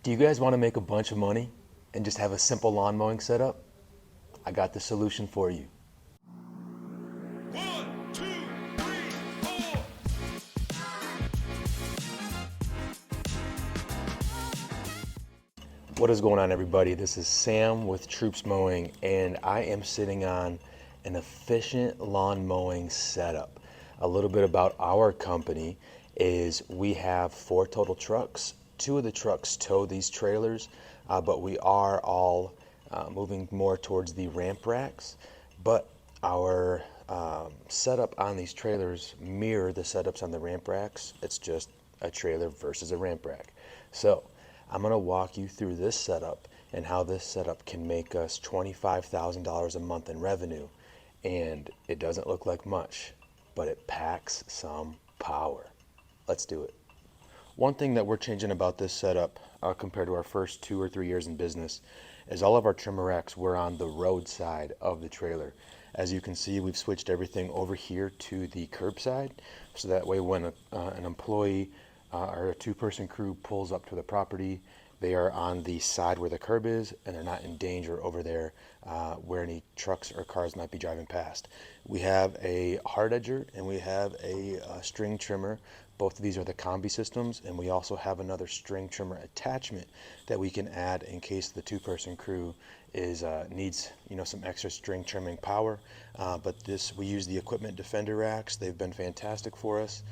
Do you guys want to make a bunch of money and just have a simple lawn mowing setup? I got the solution for you. One, two, three, four. What is going on, everybody? This is Sam with Troops Mowing, and I am sitting on an efficient lawn mowing setup. A little bit about our company is we have 4 total trucks. 2 of the trucks tow these trailers, but we are all moving more towards the ramp racks. But our setup on these trailers mirror the setups on the ramp racks. It's just a trailer versus a ramp rack. So I'm going to walk you through this setup and how this setup can make us $25,000 a month in revenue. And it doesn't look like much, but it packs some power. Let's do it. One thing that we're changing about this setup compared to our first 2 or 3 years in business is all of our trimmer racks were on the road side of the trailer. As you can see, we've switched everything over here to the curbside, so that way when an employee or a 2-person crew pulls up to the property, they are on the side where the curb is, and they're not in danger over there where any trucks or cars might be driving past. We have a hard edger and we have a string trimmer. Both of these are the combi systems, and we also have another string trimmer attachment that we can add in case the 2-person crew needs some extra string trimming power. But we use the Equipment Defender racks. They've been fantastic for us.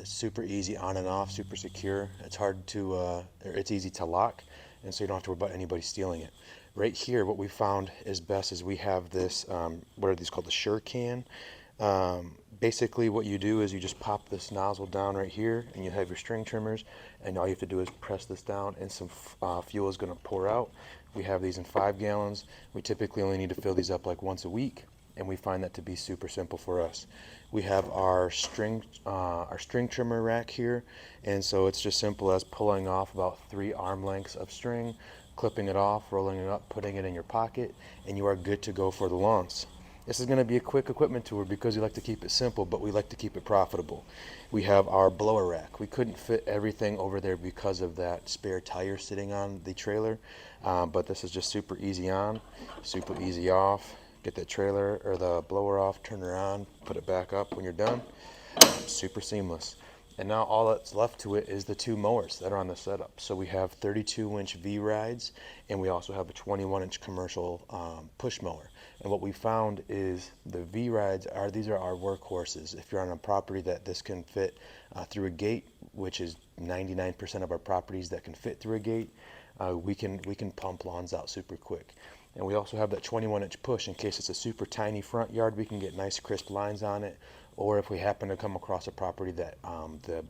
Super easy on and off, super secure. It's easy to lock, and so you don't have to worry about anybody stealing it. Right here, what we found is best is we have this, what are these called, the Sure Can. Basically what you do is you just pop this nozzle down right here, and you have your string trimmers, and all you have to do is press this down, and some fuel is going to pour out. We have these in 5 gallons. We typically only need to fill these up like once a week, and we find that to be super simple for us. We have our string trimmer rack here, and so it's just simple as pulling off about 3 arm lengths of string, clipping it off, rolling it up, putting it in your pocket, and you are good to go for the lawns. This is going to be a quick equipment tour because we like to keep it simple, but we like to keep it profitable. We have our blower rack. We couldn't fit everything over there because of that spare tire sitting on the trailer, but this is just super easy on, super easy off. Get that trailer or the blower off, turn it on, put it back up when you're done. Super seamless. And now all that's left to it is the 2 mowers that are on the setup. So we have 32-inch V-rides, and we also have a 21-inch commercial push mower. And what we found is the V-rides these are our workhorses. If you're on a property that this can fit through a gate, which is 99% of our properties that can fit through a gate, we can pump lawns out super quick. And we also have that 21-inch push in case it's a super tiny front yard. We can get nice crisp lines on it. Or if we happen to come across a property that the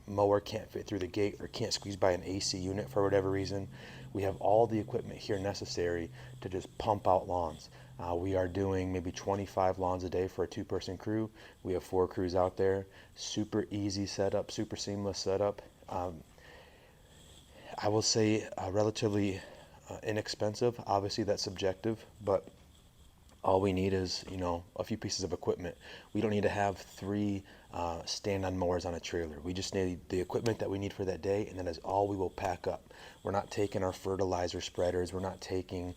mower can't fit through the gate or can't squeeze by an AC unit for whatever reason, we have all the equipment here necessary to just pump out lawns. We are doing maybe 25 lawns a day for a 2-person crew. We have 4 crews out there. Super easy setup, super seamless setup. I will say relatively inexpensive. Obviously that's subjective, but all we need is a few pieces of equipment. We don't need to have 3 stand-on mowers on a trailer. We just need the equipment that we need for that day, and that is all we will pack up. We're not taking our fertilizer spreaders. We're not taking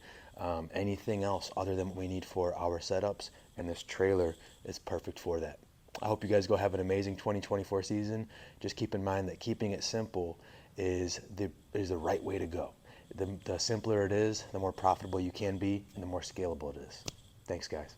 anything else other than what we need for our setups, and this trailer is perfect for that. I hope you guys go have an amazing 2024 season. Just keep in mind that keeping it simple is the right way to go. The simpler it is, the more profitable you can be, and the more scalable it is. Thanks, guys.